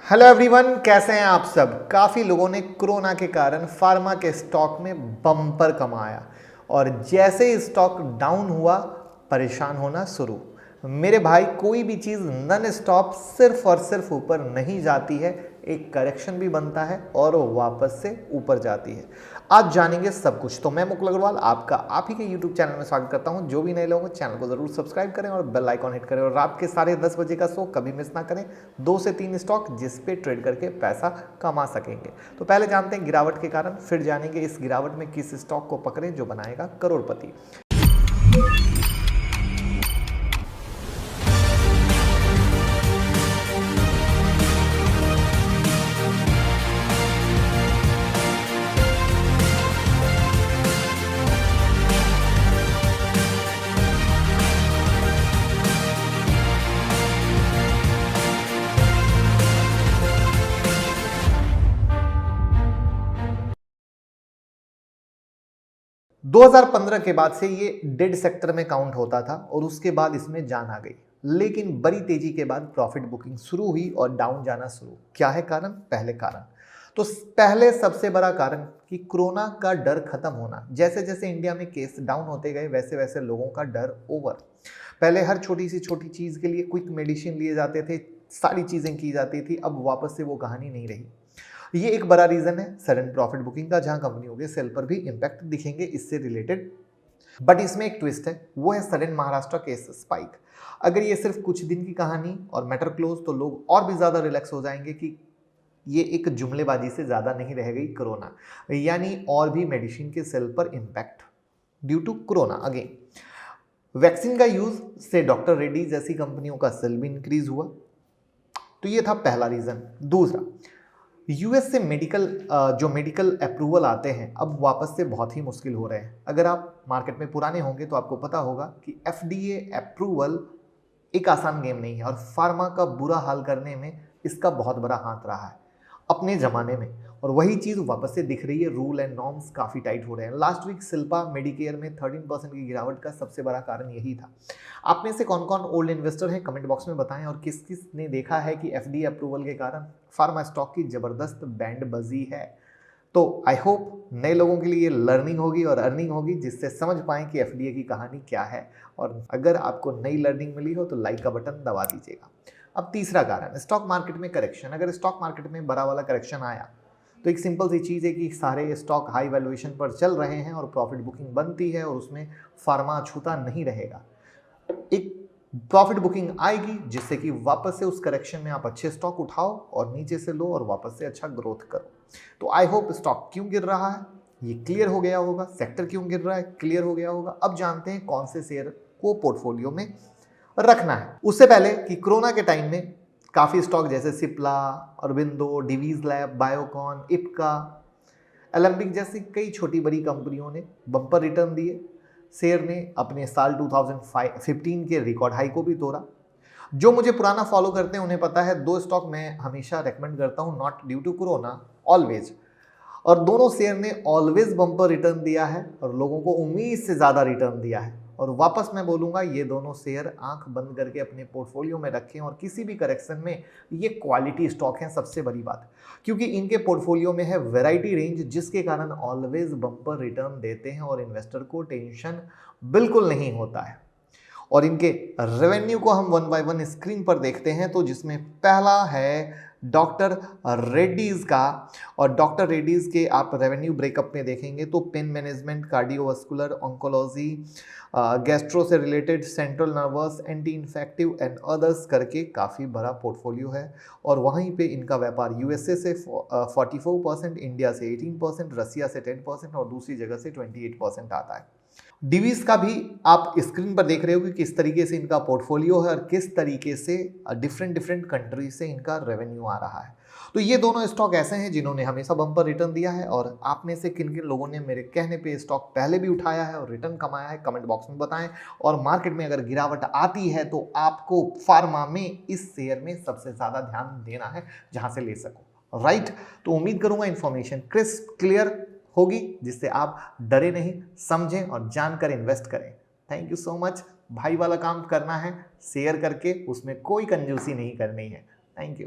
Hello everyone, कैसे हैं आप सब। काफ़ी लोगों ने कोरोना के कारण फार्मा के स्टॉक में बम्पर कमाया और जैसे ही स्टॉक डाउन हुआ परेशान होना शुरू। मेरे भाई, कोई भी चीज़ नन स्टॉप सिर्फ और सिर्फ ऊपर नहीं जाती है, एक करेक्शन भी बनता है और वो वापस से ऊपर जाती है। आज जानेंगे सब कुछ। तो मैं मुकुल अग्रवाल आपका आप ही के YouTube चैनल में स्वागत करता हूं। जो भी नए लोग हैं चैनल को जरूर सब्सक्राइब करें और बेल आइकॉन हिट करें और रात के 10:30 बजे का शो कभी मिस ना करें। 2 से 3 स्टॉक जिस पे ट्रेड करके पैसा कमा सकेंगे। तो पहले जानते हैं गिरावट के कारण, फिर जानेंगे इस गिरावट में किस स्टॉक को पकड़ें जो बनाएगा करोड़पति। 2015 के बाद से ये डेड सेक्टर में काउंट होता था और उसके बाद इसमें जान आ गई, लेकिन बड़ी तेजी के बाद प्रॉफिट बुकिंग शुरू हुई और डाउन जाना शुरू। क्या है कारण? पहले कारण तो पहले सबसे बड़ा कारण कि कोरोना का डर खत्म होना। जैसे जैसे इंडिया में केस डाउन होते गए वैसे वैसे लोगों का डर ओवर। पहले हर छोटी सी छोटी चीज़ के लिए क्विक मेडिसिन लिए जाते थे, सारी चीज़ें की जाती थी, अब वापस से वो कहानी नहीं रही। ये एक बड़ा रीजन है सडन प्रॉफिट बुकिंग का, जहां कंपनियों के सेल पर भी इंपैक्ट दिखेंगे इससे रिलेटेड। बट इसमें एक ट्विस्ट है, वो है सडन महाराष्ट्र केस स्पाइक। अगर ये सिर्फ कुछ दिन की कहानी और मैटर क्लोज तो लोग और भी ज्यादा रिलैक्स हो जाएंगे कि ये एक जुमलेबाजी से ज्यादा नहीं रह गई कोरोना, यानी और भी मेडिसिन के सेल पर impact due to Corona. Again vaccine का यूज से डॉक्टर रेड्डी जैसी कंपनियों का सेल भी इंक्रीज हुआ। तो ये था पहला रीजन। दूसरा, यूएस से जो मेडिकल अप्रूवल आते हैं अब वापस से बहुत ही मुश्किल हो रहे हैं। अगर आप मार्केट में पुराने होंगे तो आपको पता होगा कि एफडीए अप्रूवल एक आसान गेम नहीं है और फार्मा का बुरा हाल करने में इसका बहुत बड़ा हाथ रहा है अपने ज़माने में। और वही चीज़ वापस से दिख रही है, रूल एंड नॉर्म्स काफ़ी टाइट हो रहे हैं। लास्ट वीक शिल्पा मेडिकेयर में 13% की गिरावट का सबसे बड़ा कारण यही था। आप में से कौन कौन ओल्ड इन्वेस्टर हैं कमेंट बॉक्स में बताएं और किस किस ने देखा है कि एफडीए अप्रूवल के कारण फार्मा स्टॉक की ज़बरदस्त बैंडबाजी है। तो आई होप नए लोगों के लिए लर्निंग होगी और अर्निंग होगी, जिससे समझ पाएं कि एफडीए की कहानी क्या है। और अगर आपको नई लर्निंग मिली हो तो लाइक का बटन दबा दीजिएगा। अब तीसरा कारण, स्टॉक मार्केट में करेक्शन। अगर स्टॉक मार्केट में बड़ा वाला करेक्शन आया तो एक सिंपल सी चीज़ है कि सारे स्टॉक हाई वैल्यूएशन पर चल रहे हैं और प्रॉफिट बुकिंग बनती है और उसमें फार्मा छूता नहीं रहेगा। एक प्रॉफिट बुकिंग आएगी जिससे कि वापस से उस करेक्शन में आप अच्छे स्टॉक उठाओ और नीचे से लो और वापस से अच्छा ग्रोथ करो। तो आई होप स्टॉक क्यों गिर रहा है ये क्लियर हो गया होगा, सेक्टर क्यों गिर रहा है क्लियर हो गया होगा। अब जानते हैं कौन से शेयर को पोर्टफोलियो में रखना है। उससे पहले कि कोरोना के टाइम में काफ़ी स्टॉक जैसे सिप्ला, अरबिंदो, डिवीज लैब, बायोकॉन, इप्का, एलेम्बिक जैसी कई छोटी बड़ी कंपनियों ने बम्पर रिटर्न दिए। शेयर ने अपने साल 2015 के रिकॉर्ड हाई को भी तोड़ा। जो मुझे पुराना फॉलो करते हैं उन्हें पता है, 2 स्टॉक मैं हमेशा रेकमेंड करता हूं, not due to Corona, always. और दोनों शेयर ने ऑलवेज बम्पर रिटर्न दिया है और लोगों को उम्मीद से ज़्यादा रिटर्न दिया है। और वापस मैं बोलूँगा, ये दोनों शेयर आंख बंद करके अपने पोर्टफोलियो में रखें और किसी भी करेक्शन में ये क्वालिटी स्टॉक हैं। सबसे बड़ी बात, क्योंकि इनके पोर्टफोलियो में है वैरायटी रेंज, जिसके कारण ऑलवेज बम्पर रिटर्न देते हैं और इन्वेस्टर को टेंशन बिल्कुल नहीं होता है। और इनके रेवेन्यू को हम वन बाय वन स्क्रीन पर देखते हैं, तो जिसमें पहला है डॉक्टर रेड्डीज़ का। और डॉक्टर रेड्डीज़ के आप रेवेन्यू ब्रेकअप में देखेंगे तो pain management, cardiovascular, oncology, gastro से related, central nervous, anti infective and others करके काफ़ी बड़ा पोर्टफोलियो है। और वहीं पे इनका व्यापार यूएसए से 44%, इंडिया से 18%, रसिया से 10% और दूसरी जगह से 28% आता है। डिवीज का भी आप स्क्रीन पर देख रहे हो कि किस तरीके से इनका पोर्टफोलियो है और किस तरीके से डिफरेंट कंट्री से इनका रेवेन्यू आ रहा है। तो ये दोनों स्टॉक ऐसे हैं जिन्होंने हमेशा बम्पर रिटर्न दिया है। और आप में से किन किन लोगों ने मेरे कहने पे स्टॉक पहले भी उठाया है और रिटर्न कमाया है कमेंट बॉक्स में बताएं। और मार्केट में अगर गिरावट आती है तो आपको फार्मा में इस शेयर में सबसे ज़्यादा ध्यान देना है जहाँ से ले सको, राइट। तो उम्मीद करूँगा इन्फॉर्मेशन क्रिस्प क्लियर होगी, जिससे आप डरे नहीं, समझें और जानकर इन्वेस्ट करें। Thank you so much. भाई वाला काम करना है, शेयर करके उसमें कोई कंजूसी नहीं करनी है। Thank you.